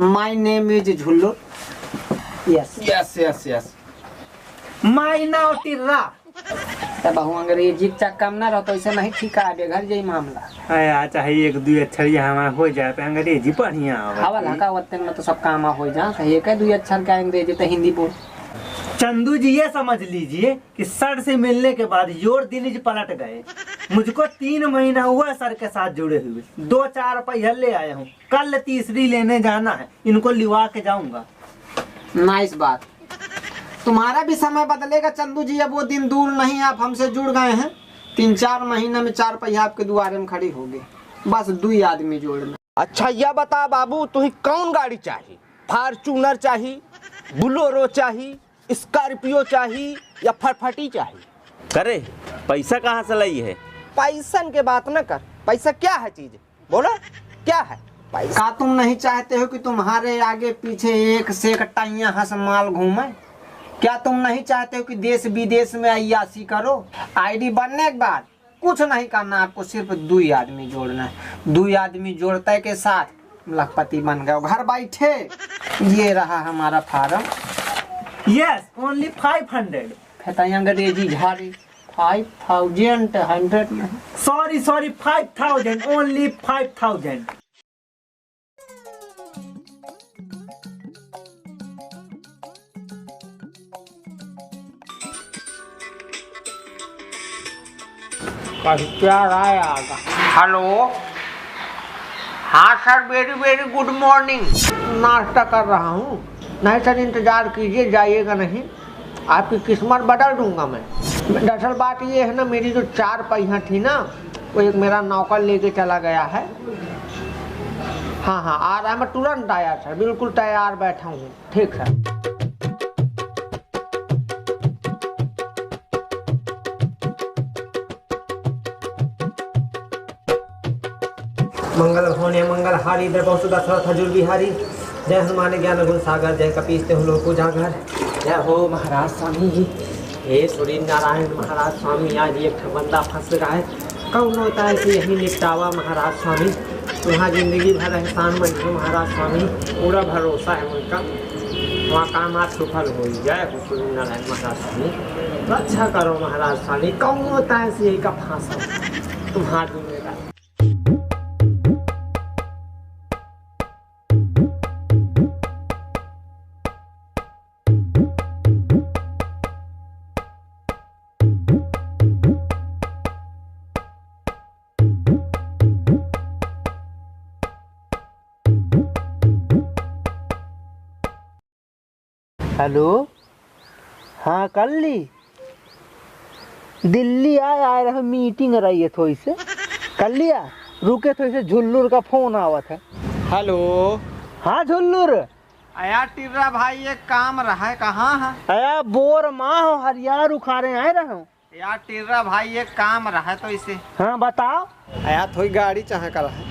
My name is Jhullu. Yes yes yes yes. My now Tirra. तब बहु अंग्रेजी चक्का में ना रहो तो ऐसे नहीं ठीक है घर जाई मामला। आया चाहिए एक दो अक्षर हमारा हो जाए पे अंग्रेजी बढ़िया हवा लगा वतन में तो सब काम हो जा एक है दो अक्षर का अंग्रेजी तो हिंदी बोल। चंदू जी ये समझ लीजिए कि सर से मिलने के बाद योर दिन पलट गए। मुझको 3 महीना हुआ सर के साथ जुड़े हुए। 2-4 पहिया ले आया हूँ, कल तीसरी लेने जाना है, इनको लिवा के जाऊंगा। नाइस बात। तुम्हारा भी समय बदलेगा चंदू जी, अब वो दिन दूर नहीं, आप हमसे जुड़ गए हैं। 3-4 महीने में 4 पहिया आपके द्वारे में खड़ी होगी, बस 2 आदमी जोड़ना। अच्छा यह बता बाबू तुम्हें कौन गाड़ी चाहिए? फॉर्च्यूनर चाहिए, बुलोरो चाहिए, स्कॉर्पियो चाहिए या फटफटी चाहिए? करे पैसा कहाँ से लाई है? पैसन के बात न कर, पैसा क्या है चीज बोलो क्या है पैसा? का तुम नहीं चाहते हो कि तुम्हारे आगे पीछे एक से एक टाइयां हंस माल घूमे? क्या तुम नहीं चाहते हो कि देश विदेश में अय्यासी करो? आईडी बनने के बाद कुछ नहीं करना, आपको सिर्फ 2 आदमी जोड़ना है। 2 आदमी जोड़ते के साथ लखपति बन गए, घर बैठे। ये रहा हमारा फार्म। Yes only 500। कहता अंग्रेजी झाड़ी 5,100 नहीं। Sorry 5,000 only 5,000। क्या राय आगा? हेलो, हाँ sir, very very good morning. नाश्ता कर रहा हूँ। नहीं सर इंतजार कीजिए, जाइएगा नहीं, आपकी किस्मत बदल दूंगा मैं। दरअसल बात ये है ना, मेरी जो 4 पहिया थी ना, वो एक मेरा नौकर लेके चला गया है। हाँ आ रहा है, मैं तुरंत आया सर, बिल्कुल तैयार बैठा हूँ। ठीक सर। मंगल होने मंगल हारी दे बहुत दशरथ हजूर बिहारी। जय हनुमान ज्ञान गुण सागर, जय कपीस ते लोक उजागर। जय हो महाराज स्वामी जी। हे सूर्य नारायण महाराज स्वामी, आज एक बंदा फंस रहा है, कौन होता है कि यही निपटावा महाराज स्वामी। तुम्हारा जिंदगी भर एहसान मन हो महाराज स्वामी, पूरा भरोसा है उनका, वहाँ काम आज सफल हो। जय हो सूर्य नारायण महाराज स्वामी, रक्षा करो महाराज स्वामी। कौन होता है यही का फांसा तुम्हारा जिम्मेदार। हेलो, हाँ कर ली। दिल्ली आए रहे, मीटिंग रही है थोड़ी से, कर लिया। रुके थोड़ी से, झुल्लूर का फोन आवत है। हेलो, हाँ झुल्लूर। अया टिर्रा भाई, एक काम रहा है, कहाँ है? अया बोर माँ हो, हरियार उखाड़े आए रहे हो। यार टिर्रा भाई, एक काम रहा है तो इसे। हाँ बताओ। अया थोड़ी गाड़ी चाह कर है।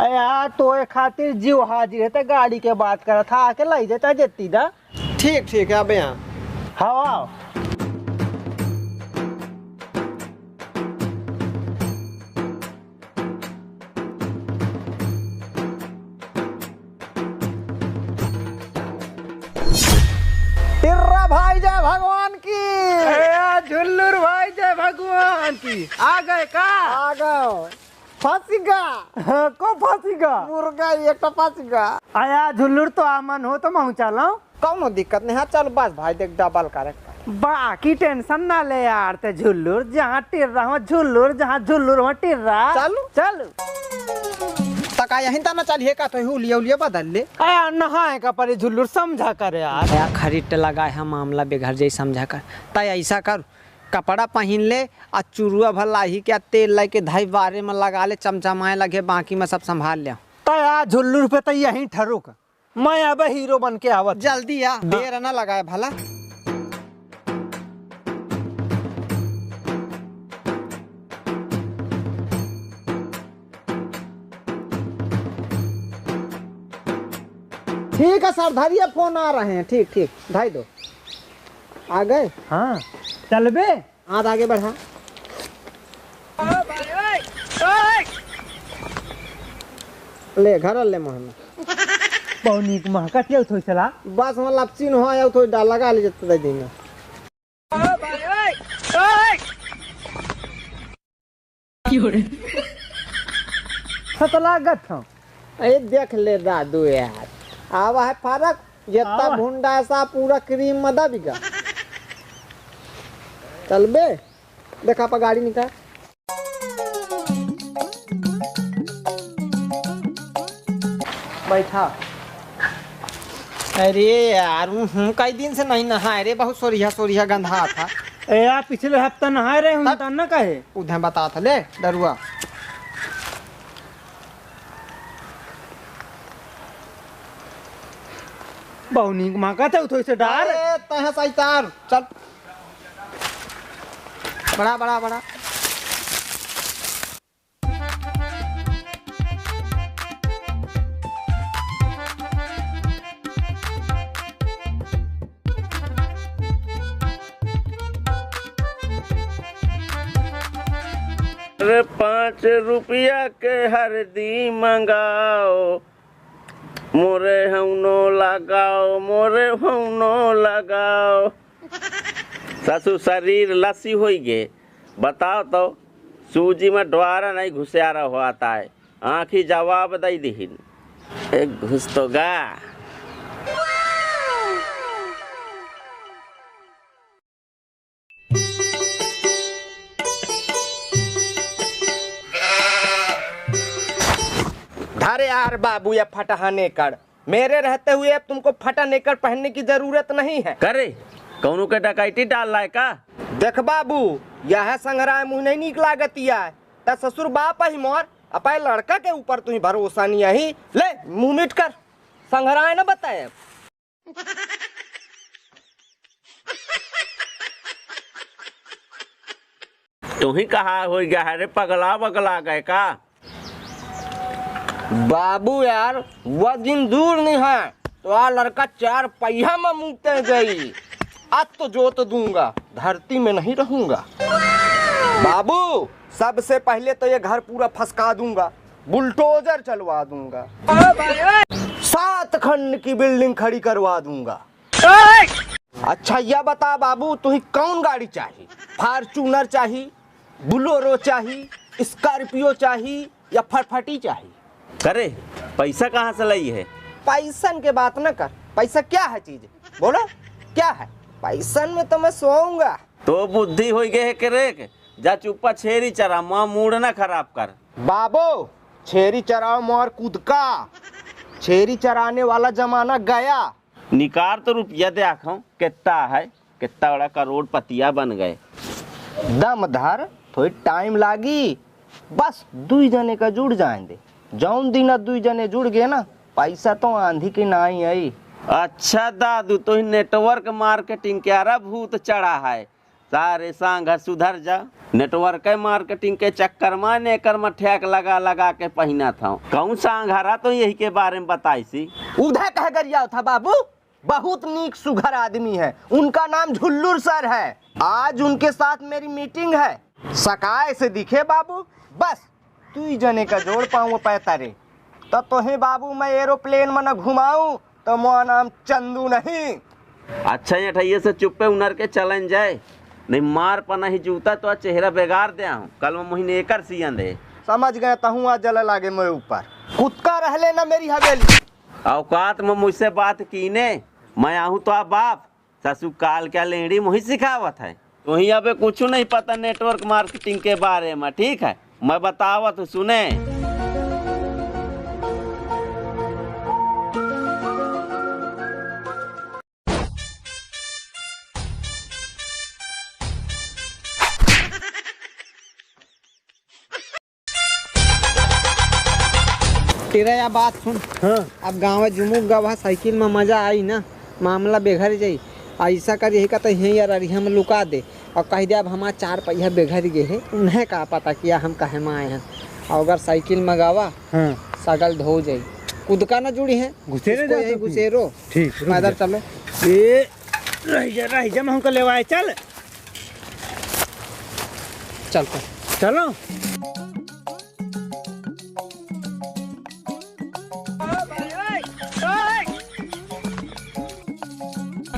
अया तो एक खातिर जीव हाजिर है, तो गाड़ी के बात कर था, आके लाई देता जेती दा। ठीक है, अब यहाँ हाँ आओ। टिर्रा भाई जय भगवान की। झुल्लूर भाई जय भगवान की। आ गए का? आ गए। फांसीगा को फांसीगा मुर्गा एक तो फांसीगा। आया झुल्लूर तो आमन हो तो मैं चला। कौनो दिक्कत नहीं है, चल बस भाई देख डबल करे। बाकी टेंशन ना ले यार, ते झुल्लूर जहाँ टिर्रा वहाँ झुल्लूर, जहाँ झुल्लूर वहाँ टिर्रा। चलो चल तका यहीं तना चलिए का तो हुलिया बदल ले। आया नहाए का परे झुल्लूर, समझा कर यार। यार खरीद लगा है मामला बेघर जैसे समझा कर। तय ऐसा कर, कपड़ा पहन ले और चुरुआ भला ही क्या तेल लेके धाई बारे में लगा ले, चमचमाए लगे, बाकी में सब संभाल ले। तया झुल्लूर पे तो यहीं ठरुक, मैं अब हीरो बन के आवत। जल्दी आ, देर ना लगाए भला। ठीक है सर, धरिए, फोन आ रहे हैं। ठीक ठीक, ढाई दो। आ गए? हाँ चल बे, हाथ आगे बढ़ा। ले घर ले मोहम्मद। पौनीक महका ते थोई सला बस हम लपचिन हो आया तो डाल लगा ले जत दे देना सतला गत हम ए देख ले दादू यार आवा है फरक जितना भुंडा सा पूरा क्रीम मदा बिगा चल बे देखा पा गाड़ी निकाल बैठा अरे यार कई दिन से नहीं नहाए रे बहुत सोरिया सोरिया गंधा था ए यार पिछले हफ्ता नहाए रहे हूं तना कहे उधर बता था ले डरुआ पौनीक महका ते थोई से डार अरे तह सैतार चल बड़ा बड़ा बड़ा अरे 5 रुपया के हरदी मंगाओ मोरे हौनो लगाओ सासू शरीर लस्सी हो गे बताओ तो सूजी में द्वारा नहीं घुसियारा होता है आँखी जवाब दई दीन एक घुस तो गा अरे यार बाबू ये फटा नेकड़ मेरे रहते हुए अब तुमको फटा नेकड़ पहनने की जरूरत नहीं है करे कौनों के डकैती डाल रहा है का देख बाबू यह संग्रह मुँह नहीं निक लागतिया है त ससुर बाप ही मोर अपने लड़का के ऊपर तुम्हें भरोसा नहीं है ले मुंह मिट कर संग्रह न बताए तू ही कहा हो गया है रे पगला बगला गए का बाबू यार वह दिन दूर नहीं है तो आ लड़का 4 पहिया में मुँहते गई आज तो जोत दूंगा धरती में नहीं रहूंगा बाबू सबसे पहले तो ये घर पूरा फसका दूंगा बुलडोजर चलवा दूंगा 7 खंड की बिल्डिंग खड़ी करवा दूंगा अच्छा यह बता बाबू तुम्हें कौन गाड़ी चाहिए फॉर्च्यूनर चाहिए बुलोरो चाहिए स्कॉर्पियो चाहिए या फटफटी चाहिए करे पैसा कहाँ से लाई है पैसन के बात न कर पैसा क्या है चीज बोलो क्या है पैसन में तो मैं सोऊंगा तो बुद्धि हो गए करे जा चुप्पा छेरी चरा माँ मूड ना खराब कर बाबो छेरी चराओ मोर कूद का छेरी चराने वाला जमाना गया निकार तो रुपया दे आखो कितना है कितना बड़ा करोड़पतिया बन गए दम धर थोड़ी टाइम लागी बस 2 जने का जुड़ जाएंगे जौन दिन 2 जने जुड़ गए ना पैसा तो आंधी की नहीं आई अच्छा दादू तो ही नेटवर्क मार्केटिंग के अरा भूत चढ़ा है सारे सांग सुधर जा नेटवर्क मार्केटिंग के चक्कर में नेकर में ठेक लगा लगा के पहना था कौन सांघारा तो यही के बारे में बताई सी उधर कह गरिया था बाबू बहुत नीक सुघर आदमी है उनका नाम झुल्लूर सर है आज उनके साथ मेरी मीटिंग है सकाए से दिखे बाबू बस 2 जने का जोड़ पाऊँ पैसा रे तब तो है बाबू मैं एरोप्लेन में न घुमाऊं तो मोरा नाम चंदू नहीं अच्छा ये ठैये से चुप्पे उनर के चलन जाए नहीं मार पना ही जूता तो चेहरा बेगार दे हूँ कल में महीने एकर सियन दे समझ गए तहूँ आज जल लागे मेरे ऊपर कुत्ता रह लेना मेरी हवेली औकात में मुझसे बात कीने मैं आहूँ तो आप बाप ससुकाल क्या लेड़ी मुही सिखावत है तो ही अबे कुछ नहीं पता नेटवर्क मार्केटिंग के बारे में ठीक है मैं बतावत तो सुने तेरा या बात सुन हाँ अब गाँव जुमुक गवा साइकिल में मजा आई ना मामला बेघर जाई ऐसा कर यही का तो यहीं यार अरिया में लुका दे और कह दे अब हमारा 4 पहिया बेघर गए है उन्हें का पता किया हम कहे में आए हैं और अगर साइकिल में गावा हाँ सगल धो जाई कुदका ना जुड़ी है घुसेरे इसको जा यहीं तो घुसेरो ठीक रुक पैदल जा। चलो ए रह जा मैं हमको लेवाए चल चल कर चलो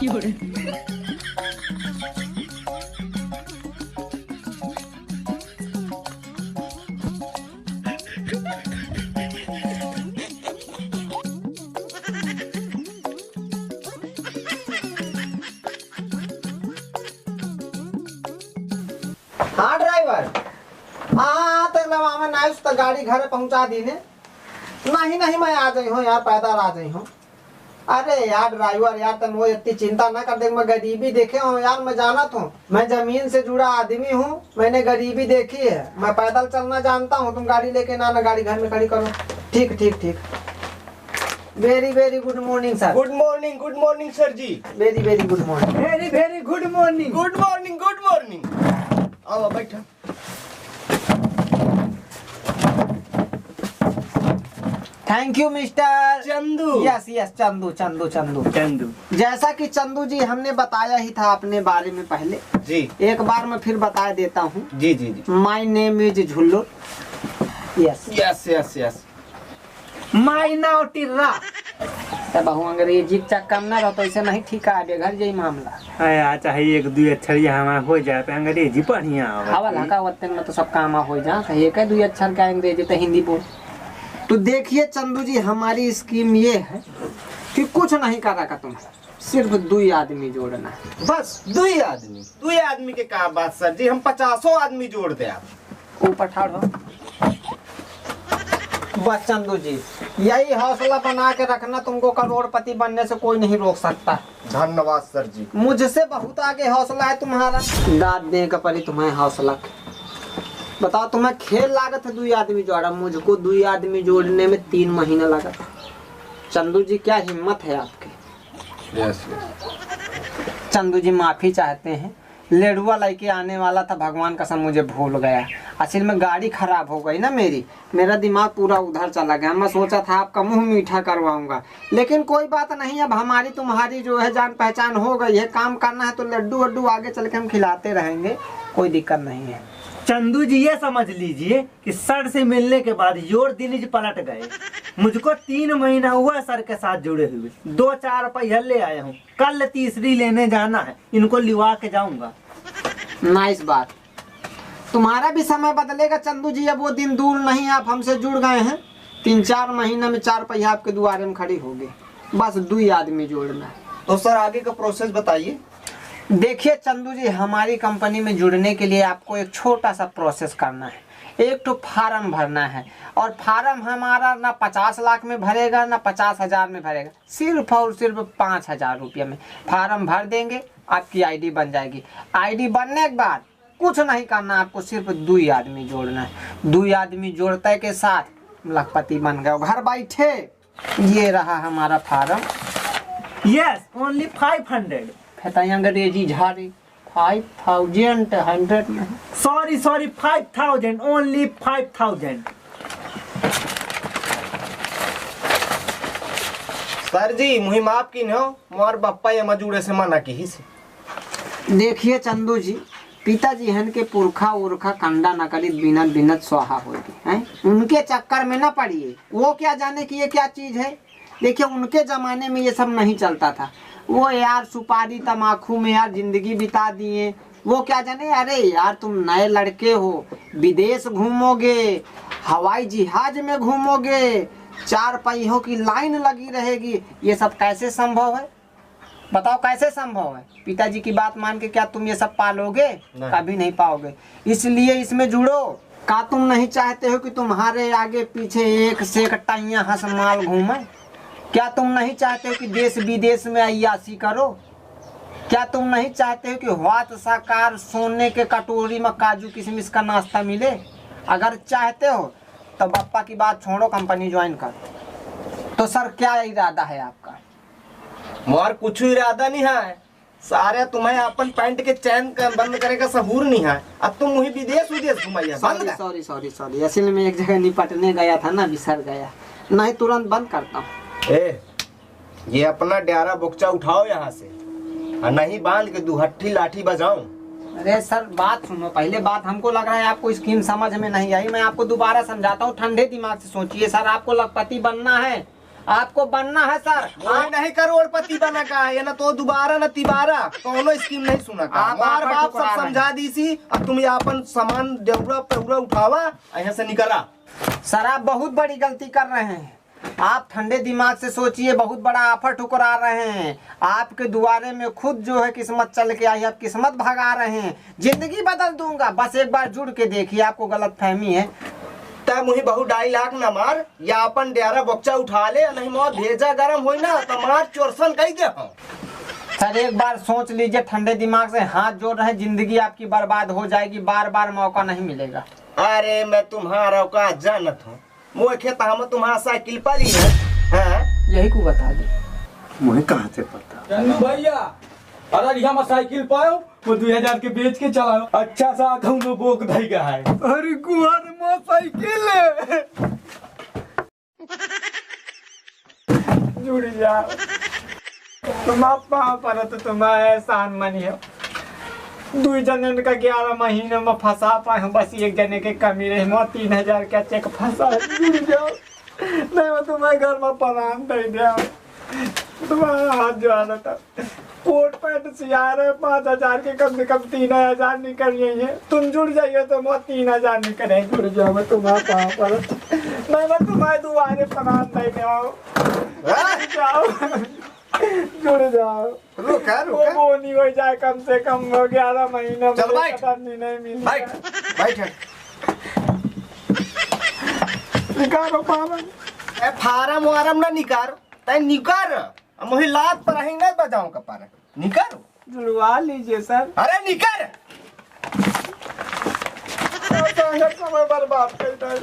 हाँ ड्राइवर, हाँ तो लवा में ना उस गाड़ी घर पहुंचा दी ने। नहीं नहीं मैं आ जाई हूँ यार, पैदल आ जाई हूँ। अरे यार ड्राइवर यार, तुम वो इतनी चिंता ना कर दे। मैं गरीबी देखे हूँ यार, मैं जाना हूँ, मैं जमीन से जुड़ा आदमी हूँ, मैंने गरीबी देखी है, मैं पैदल चलना जानता हूँ। तुम गाड़ी लेके ना गाड़ी घर में खड़ी करो। ठीक ठीक ठीक। Very very good morning sir. Good morning sir ji. Very very good morning. Very very good morning. Good morning. आओ बैठो। Thank you mister Chandu. Yes yes Chandu Chandu Chandu Chandu. जैसा कि चंदू जी हमने बताया ही था अपने बारे में पहले, जी एक बार मैं फिर बता देता हूँ। जी जी जी। My name is Jhullu. Yes yes yes yes. My now Tirra. बहु अंग्रेजी चक्कर ना रहो तो ऐसे नहीं ठीक है घर यही मामला। आया चाहे एक दो अक्षर यहाँ हो जाए पे अंग्रेजी बढ़िया हवा हका वतन में तो सब काम हो जा। एक है 2 अक्षर का अंग्रेजी तो हिंदी बोल। तो देखिए चंदू जी, हमारी स्कीम ये है कि कुछ नहीं करा का तुम, सिर्फ 2 आदमी जोड़ना है। बस 2 आदमी के काम बात सर जी, हम 50 आदमी जोड़ दे आप। ऊपर ठाड़ो। बस चंदू जी, यही हौसला बना के रखना, तुमको करोड़पति बनने से कोई नहीं रोक सकता। धन्यवाद सर जी। मुझसे बहुत आगे हौसला है तुम्हारा। दाद दे का परी तुम्हें हौसला। बताओ तुम्हें खेल लागत है 2 आदमी जोड़ा, मुझको 2 आदमी जोड़ने में 3 महीना लगा। चंदू जी क्या हिम्मत है आपकी। यस चंदू जी माफी चाहते हैं, लेडुआ लेके आने वाला था, भगवान कसम मुझे भूल गया। असल में गाड़ी खराब हो गई ना मेरा दिमाग पूरा उधर चला गया। मैं सोचा था आपका मुंह मीठा करवाऊंगा, लेकिन कोई बात नहीं, अब हमारी तुम्हारी जो है जान पहचान हो गई है। काम करना है तो लड्डू वड्डू आगे चल के हम खिलाते रहेंगे, कोई दिक्कत नहीं है। चंदू जी ये समझ लीजिए कि सर से मिलने के बाद योर दिल पलट गए। मुझको 3 महीना हुआ सर के साथ जुड़े हुए, 2-4 पहिया ले आया हूँ, कल तीसरी लेने जाना है, इनको लिवा के जाऊंगा। नाइस बात। तुम्हारा भी समय बदलेगा चंदू जी, अब वो दिन दूर नहीं, आप हमसे जुड़ गए हैं। 3-4 महीना में 4 पहिया आपके द्वारे में खड़ी होगी। बस 2 आदमी जोड़ना है। तो सर आगे का प्रोसेस बताइए। देखिए चंदू जी, हमारी कंपनी में जुड़ने के लिए आपको एक छोटा सा प्रोसेस करना है। एक तो फार्म भरना है, और फार्म हमारा ना 50 लाख में भरेगा ना 50,000 में भरेगा, सिर्फ और सिर्फ 5,000 रुपये में फार्म भर देंगे, आपकी आईडी बन जाएगी। आईडी बनने के बाद कुछ नहीं करना, आपको सिर्फ 2 आदमी जोड़ना है। 2 आदमी जोड़ते के साथ लखपति बन गए घर बैठे। ये रहा हमारा फार्म। Yes, only 500। अंग्रेजी झाड़ी 5,100 में। Sorry 5,000, only 5,000। सर जी मुही माफ की न, मोर बप्पा ये मजूड़े से मना की ही से। देखिए चंदू जी, पिताजी हन के पुरखा उरखा कंडा न करी बिनत बिनत स्वाहा होगी हैं, उनके चक्कर में न पड़िए। वो क्या जाने कि ये क्या चीज है। देखिए उनके जमाने में ये सब नहीं चलता था। वो यार सुपारी तमाकू में यार जिंदगी बिता दिए। वो क्या जाने, अरे यार तुम नए लड़के हो, विदेश घूमोगे, हवाई जहाज में घूमोगे, 4 पहियों की लाइन लगी रहेगी, ये सब कैसे संभव है। बताओ कैसे संभव है। पिताजी की बात मान के क्या तुम ये सब पालोगे? कभी नहीं पाओगे। इसलिए इसमें जुड़ो। का तुम नहीं चाहते हो कि तुम्हारे आगे पीछे एक से एक टाइया हंस माल घूमे? क्या तुम नहीं चाहते हो कि देश विदेश में अय्यासी करो? क्या तुम नहीं चाहते हो कि वात साकार सोने के कटोरी में काजू किशमिश का नाश्ता मिले? अगर चाहते हो तो पापा की बात छोड़ो, कंपनी ज्वाइन कर। तो सर क्या इरादा है आपका? मोर कुछ इरादा नहीं है। सारे तुम्हें अपन पैंट के चैन बंद करे का सहूर नहीं है। अब तुम वही विदेश घुमाइया। सॉरी असल में एक जगह निपटने गया था ना, बिसर गया। नहीं तुरंत बंद करता हूँ। ये अपना डारा बोकचा उठाओ यहाँ से, और नहीं बांध के दुहट्ठी लाठी बजाओ। अरे सर बात सुनो पहले। बात हमको लग रहा है आपको स्कीम समझ में नहीं आई। मैं आपको दोबारा समझाता हूँ, ठंडे दिमाग से सोचिए। सर आपको लखपति बनना है, आपको बनना है सर। मैं नहीं करोड़पति बना का है, ये ना तो दोबारा ना तिबारा कोनो स्कीम नहीं सुना का। आप हमार आफर बाप ठुकरा सब रहे समझा दी सी। अब तुम ये अपन सामान देवरा पेवरा उठावा यहाँ से निकला। सर आप बहुत बड़ी गलती कर रहे हैं। आप ठंडे दिमाग से सोचिए, बहुत बड़ा आफर ठुकरा रहे हैं। आपके दुआरे में खुद जो है किस्मत चल के आई, आप किस्मत भगा रहे हैं। जिंदगी बदल दूंगा, बस एक बार जुड़ के देखिए, आपको गलत फहमी है। तब मुही बहु 2.5 लाख न मार या अपन डेरा बच्चा उठा ले, नहीं मौत भेजा गरम होई ना तो मार चोरसन कही दे। सर एक बार सोच लीजिए, ठंडे दिमाग से हाथ जोड़ रहे, जिंदगी आपकी बर्बाद हो जाएगी, बार बार मौका नहीं मिलेगा। अरे मैं तुम्हारा औकात जानत हूँ, मोह खेता हम तुम्हारा साइकिल पर ही है। हाँ? यही को बता दी। मुझे कहाँ से पता? चंदू भैया, अरे यहाँ में साइकिल पायो वो 2000 के बेच के चलाओ। अच्छा सा कौनो बोक धई का है। अरे कुआर में साइकिल है। जुड़ जा। तुम पाँव पर तो तुम्हारा एहसान मनियो। 2 जने का 11 महीने में फंसा पाए, बस एक जने के कमी रही, मैं 3000 का चेक फंसा। जुड़ जाओ, नहीं मैं तुम्हारे घर में परान दे दिया। तुम्हारा हाथ जो आना था, कोट पैंट सिया रहे 5000 के, कम से कम 3000 निकलिए है। तुम जुड़ जाइए तो मैं 3000 निकले। जुड़ जाओ, मैं तुम्हारे पाँव पर मैं तुम्हारे दुआरे परान दे जाओ। जाओ, जुड़ जाओ। रुका वो बोनी हो जाए कम से कम 11 महीने में। चल बैठ। नहीं मिल बैठ बैठ। निकालो फार्म। ए फारम वारम ना निकार, तय निकार। मुही लात पर ही नहीं बजाऊं कपार। निकार। जुड़वा लीजिए सर। अरे निकार। समय बर्बाद कर